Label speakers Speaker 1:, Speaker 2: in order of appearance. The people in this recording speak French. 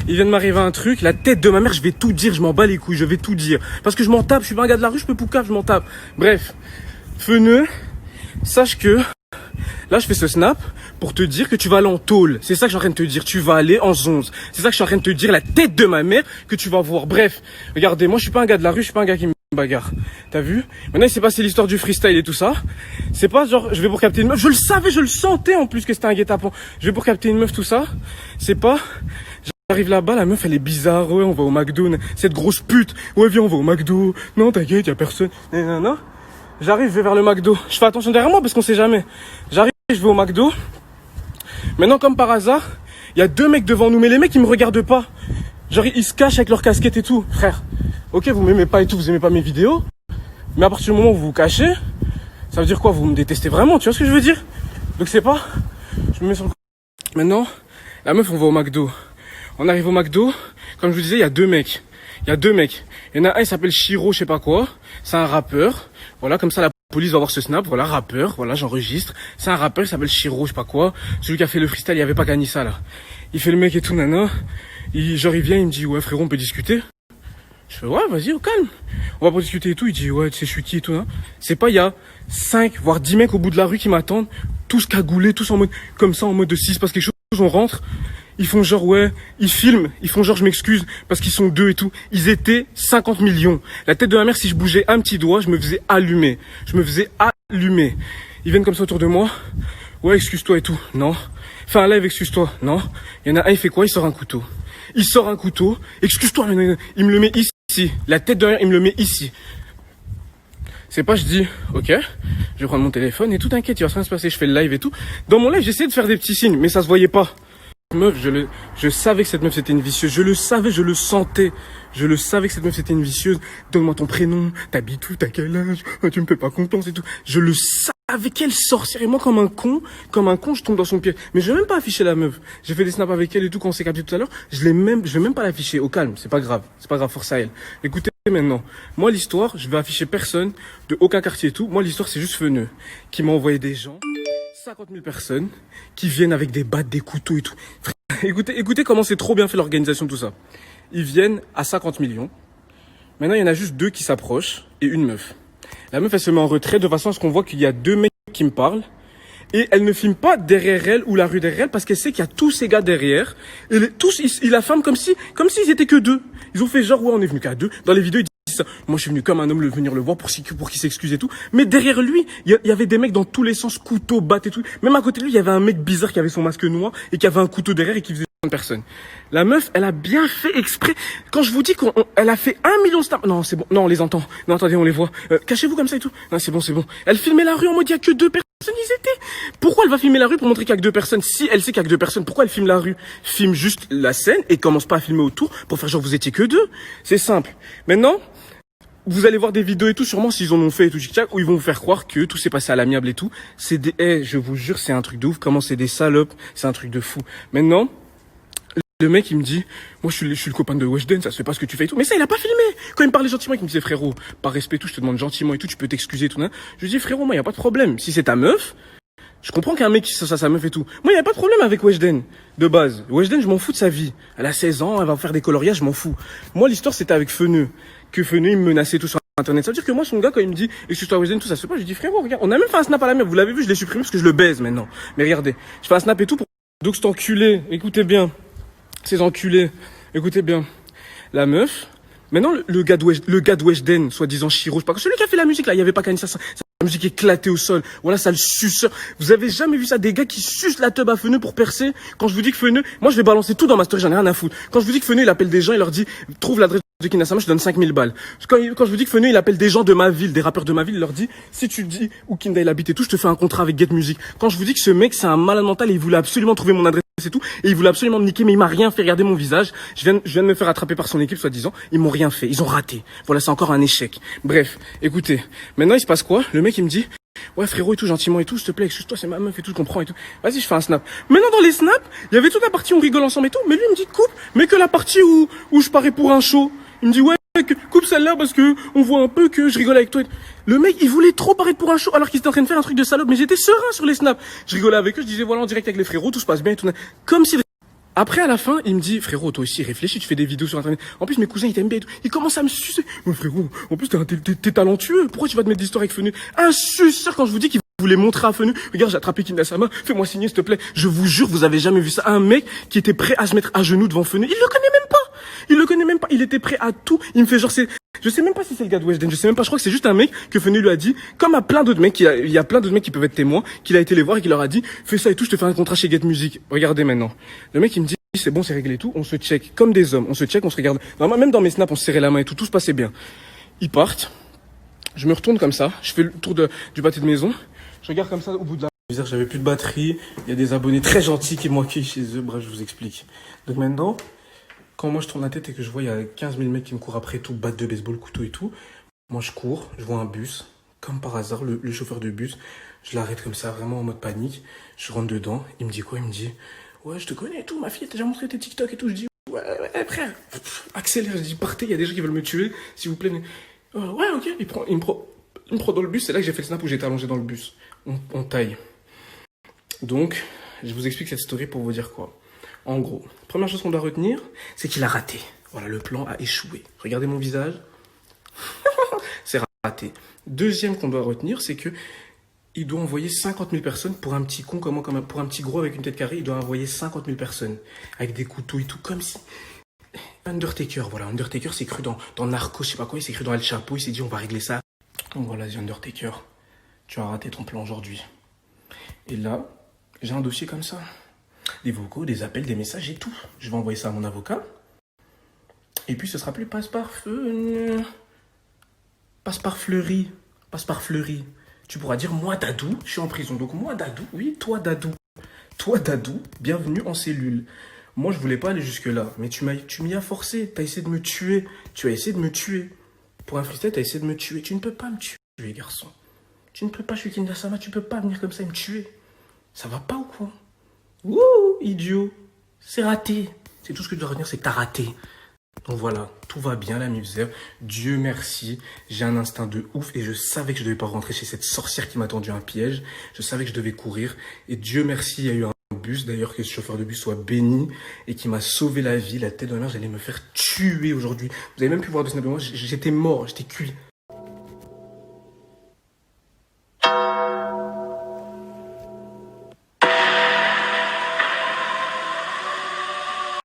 Speaker 1: il vient de m'arriver un truc, la tête de ma mère, je vais tout dire, je m'en bats les couilles, je vais tout dire. Parce que je m'en tape, je suis pas un gars de la rue, je peux poucave, je m'en tape. Bref, Feneux, sache que là je fais ce snap pour te dire que tu vas aller en tôle. C'est ça que je suis en train de te dire, tu vas aller en 11. C'est ça que je suis en train de te dire, la tête de ma mère que tu vas voir. Bref, regardez, moi je suis pas un gars de la rue, je suis pas un gars qui me bagarre. T'as vu? Maintenant il s'est passé l'histoire du freestyle et tout ça. C'est pas genre je vais pour capter une meuf, je le savais, je le sentais en plus que c'était un guet-apens. Je vais pour capter une meuf, tout ça. C'est pas... J'arrive là-bas, la meuf elle est bizarre, ouais on va au McDo, cette grosse pute, ouais viens on va au McDo, non t'inquiète y'a personne, non. J'arrive, je vais vers le McDo, je fais attention derrière moi parce qu'on sait jamais. J'arrive, je vais au McDo, maintenant comme par hasard, il y a deux mecs devant nous, mais les mecs ils me regardent pas. Genre ils se cachent avec leur casquette et tout, frère. Ok vous m'aimez pas et tout, vous aimez pas mes vidéos, mais à partir du moment où vous vous cachez, ça veut dire quoi, vous me détestez vraiment, tu vois ce que je veux dire? Donc c'est pas, je me mets sur le... Maintenant, la meuf on va au McDo. On arrive au McDo, comme je vous disais, il y a deux mecs. Il y en a un, il s'appelle Shiro, je sais pas quoi. C'est un rappeur. Voilà, comme ça la police va voir ce snap. Voilà, rappeur. Voilà, j'enregistre. C'est un rappeur, il s'appelle Shiro, je sais pas quoi. Celui qui a fait le freestyle, il y avait pas gagné ça là. Il fait le mec et tout, nana. Il vient, il me dit, ouais frérot, on peut discuter. Je fais, ouais, vas-y, au calme. On va pas discuter et tout. Il dit, ouais, tu sais, je suis qui et tout, hein. C'est pas, il y a 5, voire 10 mecs au bout de la rue qui m'attendent. Tous cagoulés, tous en mode, comme ça, en mode de 6, parce que quelque chose, on rentre. Ils font genre, ouais, ils filment, ils font genre, je m'excuse, parce qu'ils sont deux et tout. Ils étaient 50 millions. La tête de ma mère, si je bougeais un petit doigt, je me faisais allumer. Ils viennent comme ça autour de moi. Ouais, excuse-toi et tout. Non. Fais un live, excuse-toi. Non. Il y en a un, il fait quoi? Il sort un couteau. Excuse-toi. Il me le met ici. La tête de ma mère, il me le met ici. C'est pas, je dis, ok, je vais prendre mon téléphone et tout, t'inquiète, il va rien se passer, je fais le live et tout. Dans mon live, j'essayais de faire des petits signes, mais ça se voyait pas. Meuf, je savais que cette meuf c'était une vicieuse, je le savais, je le sentais. Je le savais que cette meuf c'était une vicieuse. Donne-moi ton prénom, t'habites où, t'as quel âge, tu me fais pas confiance et tout. Je le savais qu'elle sorcière et moi comme un con, je tombe dans son pied. Mais je vais même pas afficher la meuf. J'ai fait des snaps avec elle et tout quand on s'est capté tout à l'heure. Je vais même pas l'afficher. Au calme, c'est pas grave, force à elle. Écoutez maintenant, moi l'histoire, je vais afficher personne de aucun quartier et tout. Moi l'histoire c'est juste Feneux qui m'a envoyé des gens. 50 000 personnes qui viennent avec des battes, des couteaux et tout. Écoutez comment c'est trop bien fait l'organisation, tout ça. Ils viennent à 50 millions. Maintenant, il y en a juste deux qui s'approchent et une meuf. La meuf, elle se met en retrait de façon à ce qu'on voit qu'il y a deux mecs qui me parlent. Et elle ne filme pas derrière elle ou la rue derrière elle parce qu'elle sait qu'il y a tous ces gars derrière. Et tous, ils la filment comme s'ils étaient que deux. Ils ont fait genre, ouais, on est venu qu'à deux. Dans les vidéos, ils disent ça. Moi, je suis venu comme un homme venir le voir pour qu'il s'excuse et tout. Mais derrière lui, il y avait des mecs dans tous les sens, couteaux, battes et tout. Même à côté de lui, il y avait un mec bizarre qui avait son masque noir et qui avait un couteau derrière et qui faisait personne. La meuf, elle a bien fait exprès. Quand je vous dis qu'elle a fait 1 million de snaps. Non, c'est bon. Non, on les entend. Non, attendez, on les voit. Cachez-vous comme ça et tout. Non, c'est bon. Elle filmait la rue en mode, il y a que deux personnes. Ils étaient. Pourquoi elle va filmer la rue pour montrer qu'il y a que deux personnes? Si elle sait qu'il y a que deux personnes, pourquoi elle filme la rue? Filme juste la scène et commence pas à filmer autour pour faire genre vous étiez que deux. C'est simple. Maintenant, vous allez voir des vidéos et tout, sûrement s'ils en ont fait et tout, où ils vont vous faire croire que tout s'est passé à l'amiable et tout. C'est des, je vous jure, c'est un truc de ouf. Comment c'est des salopes. C'est un truc de fou. Maintenant, le mec, il me dit, moi, je suis le copain de Weshden, ça se fait pas ce que tu fais et tout. Mais ça, il a pas filmé. Quand il me parlait gentiment, il me disait, frérot, par respect et tout, je te demande gentiment et tout, tu peux t'excuser et tout, hein. Je lui dis, frérot, moi, y a pas de problème. Si c'est ta meuf, je comprends qu'un mec qui ça sa meuf et tout. Moi, y a pas de problème avec Weshden, de base. Weshden, je m'en fous de sa vie. Elle a 16 ans, elle va faire des coloriages, je m'en fous. Moi, l'histoire, c'était avec Feneux. Que Feneux, il me menaçait tout sur Internet. Ça veut dire que moi, son gars, quand il me dit, excuse-toi, Weshden, tout ça se fait pas, je lui dis, frérot, regarde, on a même fait un snap à la meuf. Vous l'avez vu, je l'ai supprimé parce que je le baise maintenant. Mais regardez, je fais un snap et tout pour... Donc, cet enculé, écoutez bien. Ces enculés, écoutez bien. La meuf, maintenant le gars de Weshden, soi-disant Shiro, je sais pas, celui qui a fait la musique là, il y avait pas qu'à ça, la musique éclatée au sol. Voilà, ça le suceur. Vous avez jamais vu ça, des gars qui sucent la teub à Feneux pour percer? Quand je vous dis que Feneux, moi je vais balancer tout dans ma story, j'en ai rien à foutre. Quand je vous dis que Feneux, il appelle des gens, il leur dit, trouve l'adresse de Kinasama, je te donne 5000 balles. Quand je vous dis que Feneux, il appelle des gens de ma ville, des rappeurs de ma ville, il leur dit, si tu dis où Kinda il habite et tout, je te fais un contrat avec Get Music. Quand je vous dis que ce mec, c'est un malade mental et il voulait absolument trouver mon adresse et tout, et il voulait absolument me niquer, mais il m'a rien fait. Regarder mon visage. Je viens de me faire attraper par son équipe, soi-disant. Ils m'ont rien fait. Ils ont raté. Voilà, c'est encore un échec. Bref, écoutez. Maintenant, il se passe quoi? Le mec, il me dit, ouais, frérot et tout, gentiment et tout, s'il te plaît, excuse-toi, c'est ma meuf et tout, je comprends et tout. Vas-y, je fais un snap. Maintenant, dans les snaps, il y avait toute la partie où on rigole ensemble et tout, mais lui, il me dit, coupe, mais que la partie où je parais pour un show. Il me dit, ouais, coupe celle-là parce que on voit un peu que je rigole avec toi. Le mec, il voulait trop paraître pour un show alors qu'il était en train de faire un truc de salope, mais j'étais serein sur les snaps. Je rigolais avec eux, je disais, voilà, en direct avec les frérots, tout se passe bien et tout. Comme si Après, à la fin, il me dit, frérot, toi aussi, réfléchis, tu fais des vidéos sur Internet. En plus, mes cousins, ils t'aiment bien et tout. Ils commencent à me sucer. Mais frérot, en plus, t'es talentueux. Pourquoi tu vas te mettre d'histoire avec Fenu? Un suceur, quand je vous dis qu'il voulait montrer à Fenu, regarde, j'ai attrapé Kindasama, fais-moi signer, s'il te plaît. Je vous jure, vous avez jamais vu ça. Un mec qui était prêt à se mettre à genoux devant Fenu. Il le connaît même pas. Il le connaît même pas. Il était prêt à tout. Il me fait genre, je sais même pas si c'est le gars de Weshden, je sais même pas, je crois que c'est juste un mec que Fenu lui a dit, comme à plein d'autres mecs, il y a plein d'autres mecs qui peuvent être témoins, qu'il a été les voir et qu'il leur a dit, fais ça et tout, je te fais un contrat chez Get Music. Regardez maintenant. Le mec, il me dit, c'est bon, c'est réglé et tout, on se check, comme des hommes, on se check, on se regarde. Même dans mes snaps, on se serrait la main et tout se passait bien. Ils partent, je me retourne comme ça, je fais le tour du pâté de maison, je regarde comme ça au bout de la... J'avais plus de batterie, il y a des abonnés très gentils qui m'ont accueilli chez eux, bref, je vous explique. Donc maintenant, quand moi je tourne la tête et que je vois il y a 15 000 mecs qui me courent après tout, batte de baseball, couteau et tout, moi je cours, je vois un bus, comme par hasard, le chauffeur de bus, je l'arrête comme ça, vraiment en mode panique, je rentre dedans, il me dit quoi? Il me dit, ouais, je te connais et tout, ma fille, t'as déjà montré tes TikTok et tout, je dis, ouais, frère, accélère, je dis, partez, il y a des gens qui veulent me tuer, s'il vous plaît. Ouais, ok, il me prend dans le bus, c'est là que j'ai fait le snap où j'étais allongé dans le bus, on taille. Donc, je vous explique cette story pour vous dire quoi. En gros, première chose qu'on doit retenir, c'est qu'il a raté. Voilà, le plan a échoué. Regardez mon visage. C'est raté. Deuxième qu'on doit retenir, c'est que il doit envoyer 50 000 personnes pour un petit con, pour un petit gros avec une tête carrée, il doit envoyer 50 000 personnes avec des couteaux et tout, comme si... Undertaker, voilà, Undertaker s'est cru dans Narcos, je sais pas quoi, il s'est cru dans El Chapo, il s'est dit on va régler ça. Donc voilà, The Undertaker, tu as raté ton plan aujourd'hui. Et là, j'ai un dossier comme ça. Des vocaux, des appels, des messages et tout. Je vais envoyer ça à mon avocat. Et puis ce sera plus passe par Fleury. Passe par Fleury. Tu pourras dire, moi Dadou, je suis en prison. Donc moi Dadou, oui, toi Dadou. Toi Dadou, bienvenue en cellule. Moi je voulais pas aller jusque là. Mais tu m'y as forcé. T'as essayé de me tuer. Tu as essayé de me tuer. Pour un freestyle, t'as essayé de me tuer. Tu ne peux pas me tuer, garçon. Tu ne peux pas, je suis Kindasama, tu peux pas venir comme ça et me tuer. Ça va pas ou quoi? Wouh, idiot. C'est raté. C'est tout ce que tu dois retenir, c'est que t'as raté. Donc voilà, tout va bien, la misère. Dieu merci, j'ai un instinct de ouf et je savais que je devais pas rentrer chez cette sorcière qui m'a tendu un piège. Je savais que je devais courir et Dieu merci, il y a eu un bus, d'ailleurs que ce chauffeur de bus soit béni et qui m'a sauvé la vie. La tête de ma mère, j'allais me faire tuer aujourd'hui. Vous avez même pu voir de snap de moi, j'étais mort, j'étais cuit.